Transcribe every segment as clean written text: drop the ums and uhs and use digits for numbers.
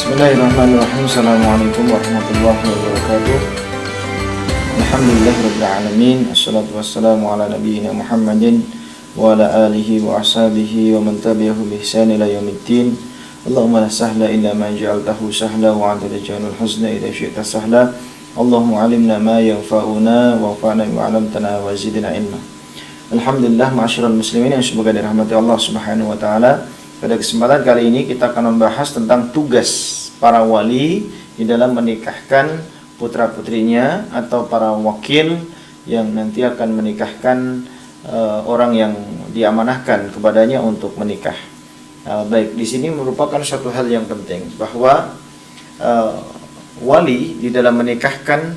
Bismillahirrahmanirrahim. Assalamualaikum warahmatullahi wabarakatuh. Alhamdulillahirabbil alamin. Assalatu wassalamu ala nabiyyina Muhammadin wa ala alihi wa ashabihi wa man tabi'ahu bi ihsan ila yaumiddin. Allahumma la sahla illa ma ja'altahu sahla wa anta taj'alul huzna idza syi'ta sahla. Allahumma 'allimna ma yanfa'una wa anfa'na bima 'allamtana wa zidna ilma. Alhamdulillah, ma'asyiral muslimin yang semoga dirahmati Allah Subhanahu wa taala. Pada kesempatan kali ini kita akan membahas tentang tugas para wali di dalam menikahkan putra-putrinya atau para wakil yang nanti akan menikahkan orang yang diamanahkan kepadanya untuk menikah. Baik, di sini merupakan suatu hal yang penting bahwa wali di dalam menikahkan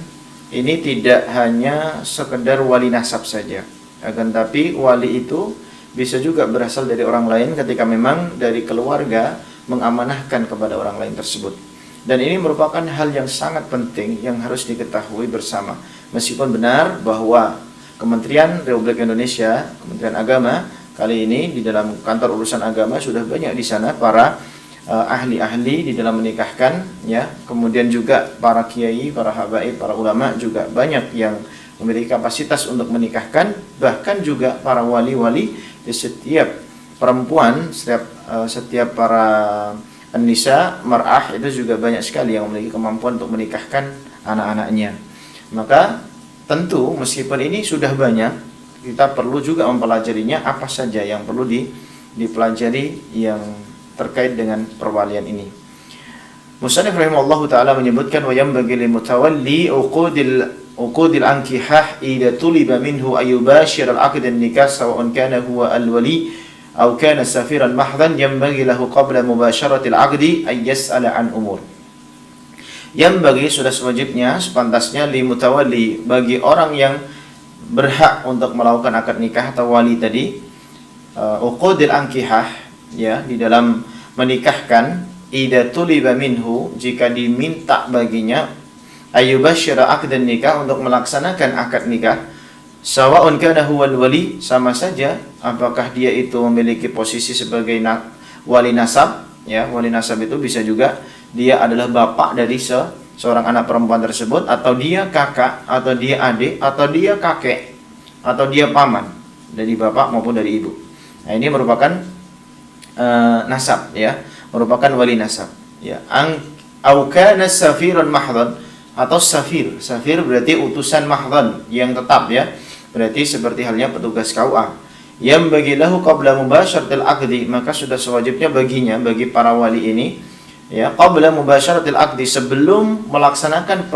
ini tidak hanya sekedar wali nasab saja, akan tapi wali itu bisa juga berasal dari orang lain ketika memang dari keluarga mengamanahkan kepada orang lain tersebut. Dan ini merupakan hal yang sangat penting yang harus diketahui bersama. Meskipun benar bahwa Kementerian Republik Indonesia, Kementerian Agama, kali ini di dalam kantor urusan agama sudah banyak di sana para ahli-ahli di dalam menikahkan, ya. Kemudian juga para kiai, para habaib, para ulama juga banyak yang memiliki kapasitas untuk menikahkan, bahkan juga para wali-wali di setiap perempuan, setiap para nisa, mar'ah itu juga banyak sekali yang memiliki kemampuan untuk menikahkan anak-anaknya. Maka tentu meskipun ini sudah banyak, kita perlu juga mempelajarinya apa saja yang perlu dipelajari yang terkait dengan perwalian ini. Musannif rahimahullahu taala menyebutkan wa yanbaghi lil mutawalli uqudil ankihah idza tuliba minhu ayubashir al-aqd an-nikah sawa'un kana huwa al-wali aw kana safiran mahdhan yanbaghi lahu qabla mubasharati al-aqdi ay yas'ala an umur. Yanbaghi, sudah sewajibnya, sepantasnya, li mutawalli, bagi orang yang berhak untuk melakukan akad nikah atau wali tadi, uqudil ankihah, ya, di dalam menikahkan, idza tuliba minhu, jika diminta baginya, ayyubashshira aqdan nikah, untuk melaksanakan akad nikah, sawa'un kana huwal wali, sama saja apakah dia itu memiliki posisi sebagai wali nasab, ya. Wali nasab itu bisa juga dia adalah bapak dari seorang anak perempuan tersebut, atau dia kakak, atau dia adik, atau dia kakek, atau dia paman dari bapak maupun dari ibu. Nah, ini merupakan nasab, ya, merupakan wali nasab, ya. Au kana safiran mahdhan, atau safir berarti utusan mahdhan yang tetap, ya, berarti seperti halnya petugas KUA. Yang bagilahu qabla mubasyaratil aqdi, maka sudah sewajibnya baginya, bagi para wali ini, ya, qabla mubasyaratil aqdi, sebelum melaksanakan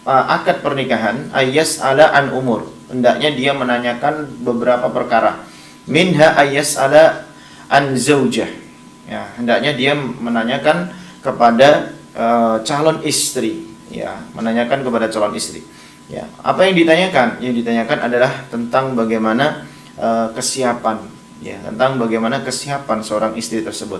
akad pernikahan, ayas ala an umur, hendaknya dia menanyakan beberapa perkara. Minha ayas ala an zaujah, ya, hendaknya dia menanyakan kepada calon istri, ya, menanyakan kepada calon istri, ya. Apa yang ditanyakan? Yang ditanyakan adalah tentang bagaimana kesiapan, ya, tentang bagaimana kesiapan seorang istri tersebut,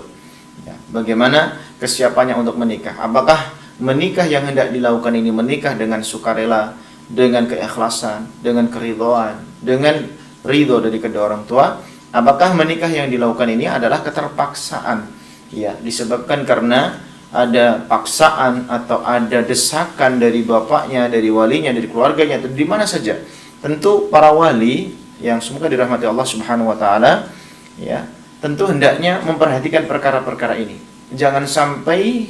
ya, bagaimana kesiapannya untuk menikah. Apakah menikah yang hendak dilakukan ini menikah dengan sukarela, dengan keikhlasan, dengan keridhaan, dengan ridho dari kedua orang tua? Apakah menikah yang dilakukan ini adalah keterpaksaan, ya, disebabkan karena ada paksaan atau ada desakan dari bapaknya, dari walinya, dari keluarganya, atau di mana saja? Tentu para wali yang semoga dirahmati Allah Subhanahu wa taala, ya, tentu hendaknya memperhatikan perkara-perkara ini. Jangan sampai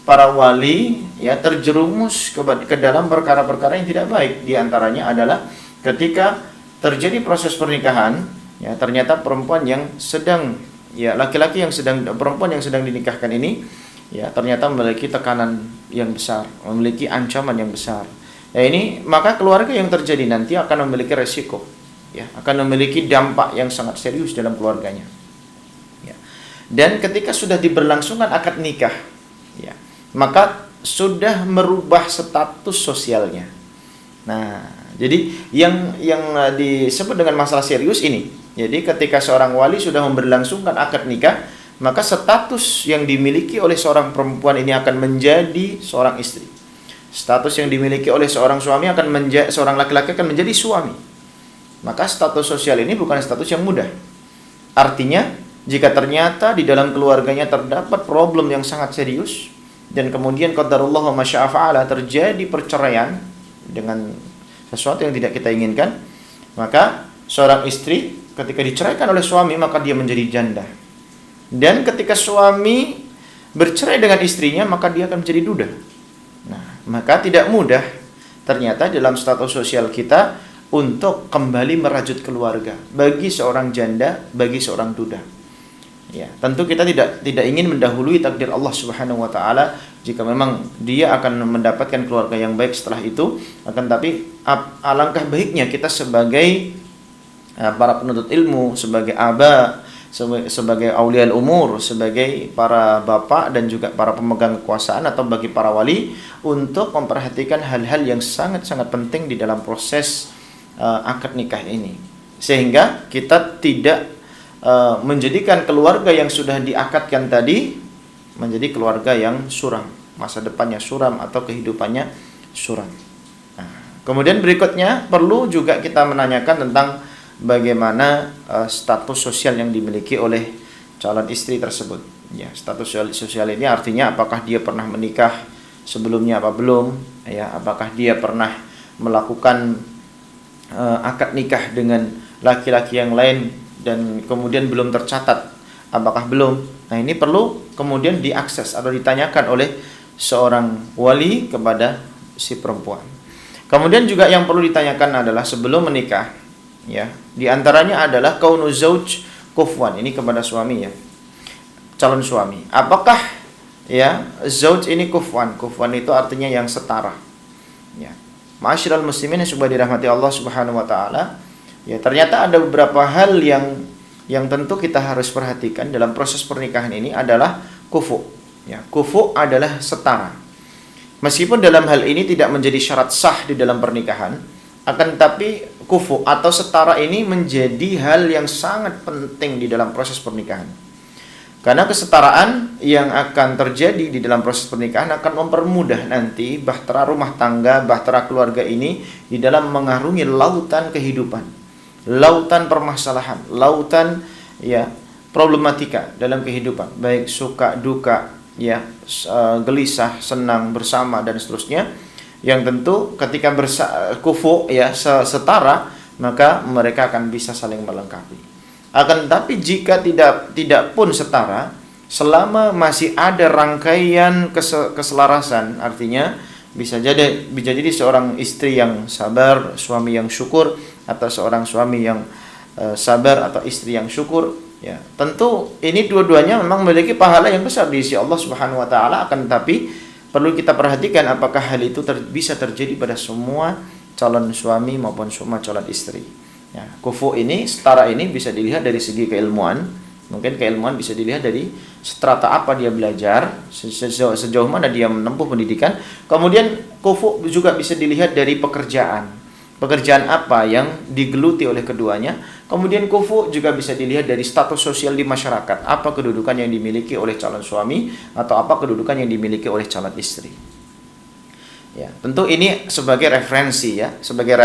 para wali, ya, terjerumus ke dalam perkara-perkara yang tidak baik. Di antaranya adalah ketika terjadi proses pernikahan, ya, ternyata perempuan yang sedang, ya, laki-laki yang sedang, perempuan yang sedang dinikahkan ini, ya, ternyata memiliki tekanan yang besar, memiliki ancaman yang besar. Ya, ini maka keluarga yang terjadi nanti akan memiliki resiko, ya, akan memiliki dampak yang sangat serius dalam keluarganya, ya. Dan ketika sudah diberlangsungkan akad nikah, ya, maka sudah merubah status sosialnya. Nah, jadi yang disebut dengan masalah serius ini, jadi ketika seorang wali sudah memberlangsungkan akad nikah, maka status yang dimiliki oleh seorang perempuan ini akan menjadi seorang istri. Status yang dimiliki oleh seorang suami akan menjadi, seorang laki-laki akan menjadi suami. Maka status sosial ini bukan status yang mudah. Artinya, jika ternyata di dalam keluarganya terdapat problem yang sangat serius, dan kemudian qadarullah wa masya'a fa'ala, terjadi perceraian dengan sesuatu yang tidak kita inginkan, maka seorang istri ketika diceraikan oleh suami maka dia menjadi janda. Dan ketika suami bercerai dengan istrinya maka dia akan menjadi duda. Nah, maka tidak mudah ternyata dalam status sosial kita untuk kembali merajut keluarga bagi seorang janda, bagi seorang duda. Ya, tentu kita tidak ingin mendahului takdir Allah Subhanahu wa taala jika memang dia akan mendapatkan keluarga yang baik setelah itu, akan tapi alangkah baiknya kita sebagai para penuntut ilmu, sebagai aba, sebagai aulial umur, sebagai para bapak dan juga para pemegang kekuasaan atau bagi para wali untuk memperhatikan hal-hal yang sangat-sangat penting di dalam proses akad nikah ini, sehingga kita tidak menjadikan keluarga yang sudah diakadkan tadi menjadi keluarga yang suram, masa depannya suram atau kehidupannya suram. Nah, kemudian berikutnya perlu juga kita menanyakan tentang bagaimana status sosial yang dimiliki oleh calon istri tersebut. Ya, status sosial ini artinya apakah dia pernah menikah sebelumnya apa belum? Ya, apakah dia pernah melakukan akad nikah dengan laki-laki yang lain dan kemudian belum tercatat, apakah belum? Nah, ini perlu kemudian diakses atau ditanyakan oleh seorang wali kepada si perempuan. Kemudian juga yang perlu ditanyakan adalah sebelum menikah, ya, di antaranya adalah kaunu zauj kufwan, ini kepada suami, ya, calon suami. Apakah ya zauj ini kufwan? Kufwan itu artinya yang setara. Ya. Ma'asyiral muslimin yang sudah dirahmati Allah Subhanahu wa taala, ya, ternyata ada beberapa hal yang tentu kita harus perhatikan dalam proses pernikahan ini adalah kufu. Ya, kufu adalah setara. Meskipun dalam hal ini tidak menjadi syarat sah di dalam pernikahan, akan tetapi kufu atau setara ini menjadi hal yang sangat penting di dalam proses pernikahan. Karena kesetaraan yang akan terjadi di dalam proses pernikahan akan mempermudah nanti bahtera rumah tangga, bahtera keluarga ini di dalam mengarungi lautan kehidupan, lautan permasalahan, lautan ya problematika dalam kehidupan, baik suka duka, ya, gelisah, senang, bersama dan seterusnya. Yang tentu ketika kufu, ya, setara, maka mereka akan bisa saling melengkapi. Akan tetapi jika tidak pun setara, selama masih ada rangkaian keselarasan, artinya bisa jadi seorang istri yang sabar, suami yang syukur, atau seorang suami yang sabar atau istri yang syukur, ya, tentu ini dua-duanya memang memiliki pahala yang besar di sisi Allah Subhanahu wa taala. Akan tetapi perlu kita perhatikan apakah hal itu bisa terjadi pada semua calon suami maupun semua calon istri. Ya, kufu ini, setara ini bisa dilihat dari segi keilmuan. Mungkin keilmuan bisa dilihat dari strata apa dia belajar, sejauh mana dia menempuh pendidikan. Kemudian kufu juga bisa dilihat dari pekerjaan apa yang digeluti oleh keduanya. Kemudian kufu juga bisa dilihat dari status sosial di masyarakat, apa kedudukan yang dimiliki oleh calon suami atau apa kedudukan yang dimiliki oleh calon istri. Ya, tentu ini sebagai referensi, ya, sebagai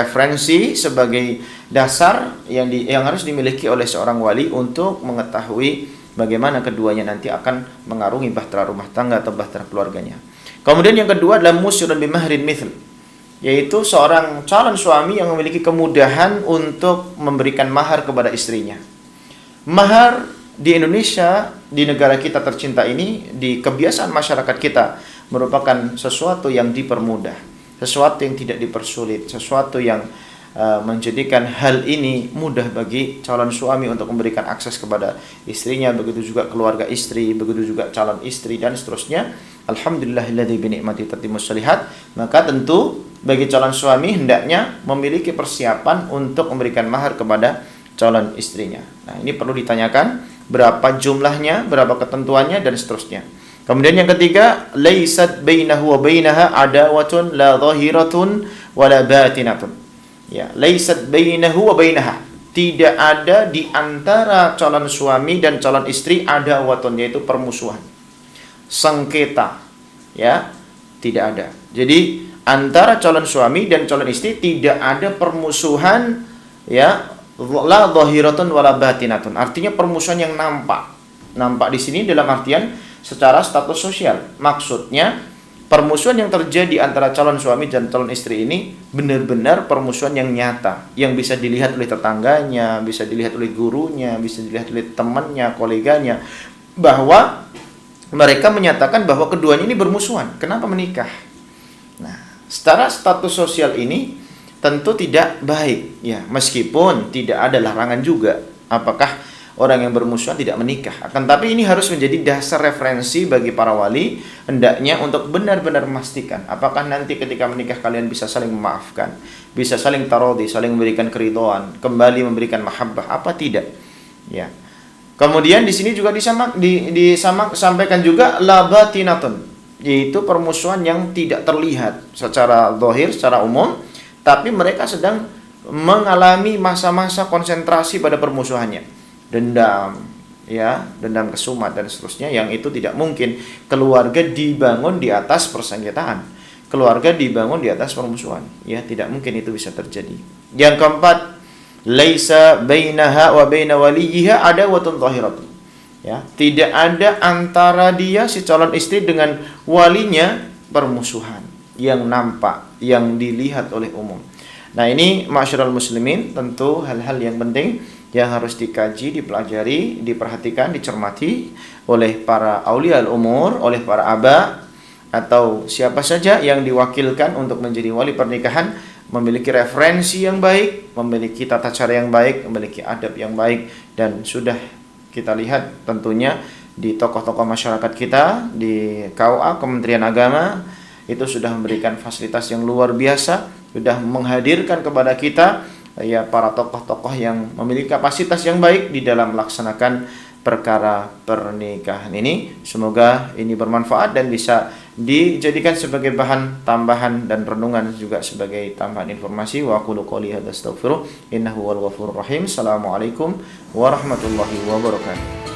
dasar yang harus dimiliki oleh seorang wali untuk mengetahui bagaimana keduanya nanti akan mengarungi bahtera rumah tangga atau bahtera keluarganya. Kemudian yang kedua adalah musyirun bimahrin mithl, yaitu seorang calon suami yang memiliki kemudahan untuk memberikan mahar kepada istrinya. Mahar di Indonesia, di negara kita tercinta ini, di kebiasaan masyarakat kita, merupakan sesuatu yang dipermudah, sesuatu yang tidak dipersulit, sesuatu yang menjadikan hal ini mudah bagi calon suami untuk memberikan akses kepada istrinya, begitu juga keluarga istri, begitu juga calon istri dan seterusnya. Alhamdulillahilladzi bi ni'mati tatimmus shalihat. Maka tentu bagi calon suami hendaknya memiliki persiapan untuk memberikan mahar kepada calon istrinya. Nah, ini perlu ditanyakan berapa jumlahnya, berapa ketentuannya dan seterusnya. Kemudian yang ketiga, laisat bainahu wa bainaha adawatun la zahiratun wa la batinatun. Ya, laisat bainahu wa bainaha. Tidak ada di antara calon suami dan calon istri adawatun, yaitu permusuhan, sengketa. Ya, tidak ada. Jadi antara calon suami dan calon istri tidak ada permusuhan, ya, la zahiratun wa la batinatun. Artinya permusuhan yang nampak. Nampak di sini dalam artian secara status sosial. Maksudnya permusuhan yang terjadi antara calon suami dan calon istri ini benar-benar permusuhan yang nyata, yang bisa dilihat oleh tetangganya, bisa dilihat oleh gurunya, bisa dilihat oleh temannya, koleganya, bahwa mereka menyatakan bahwa keduanya ini bermusuhan. Kenapa menikah? Nah, secara status sosial ini tentu tidak baik, ya, meskipun tidak ada larangan juga. Apakah orang yang bermusuhan tidak menikah? Akan tapi ini harus menjadi dasar referensi bagi para wali, hendaknya untuk benar-benar memastikan apakah nanti ketika menikah kalian bisa saling memaafkan, bisa saling tarodhi, saling memberikan keridhaan, kembali memberikan mahabbah, apa tidak? Ya. Kemudian di sini juga disampaikan juga labatinatun, yaitu permusuhan yang tidak terlihat secara zahir, secara umum, tapi mereka sedang mengalami masa-masa konsentrasi pada permusuhannya. Dendam, ya, dendam kesumat dan seterusnya, yang itu tidak mungkin keluarga dibangun di atas persengketaan. Keluarga dibangun di atas permusuhan, ya, tidak mungkin itu bisa terjadi. Yang keempat, laisa bainaha wa baina waliyiha adawatun zahiratun. Ya, tidak ada antara dia si calon istri dengan walinya permusuhan yang nampak, yang dilihat oleh umum. Nah, ini ma'asyiral muslimin, tentu hal-hal yang penting yang harus dikaji, dipelajari, diperhatikan, dicermati oleh para aulia al-umur, oleh para aba atau siapa saja yang diwakilkan untuk menjadi wali pernikahan, memiliki referensi yang baik, memiliki tata cara yang baik, memiliki adab yang baik, dan sudah kita lihat tentunya di tokoh-tokoh masyarakat kita, di KUA, Kementerian Agama, itu sudah memberikan fasilitas yang luar biasa, sudah menghadirkan kepada kita ya para tokoh-tokoh yang memiliki kapasitas yang baik di dalam melaksanakan perkara pernikahan ini. Semoga ini bermanfaat dan bisa dijadikan sebagai bahan tambahan dan renungan, juga sebagai tambahan informasi. Wa aqulu qouli hadza astaghfiruh innahu wal ghafurur rahim. Assalamualaikum warahmatullahi wabarakatuh.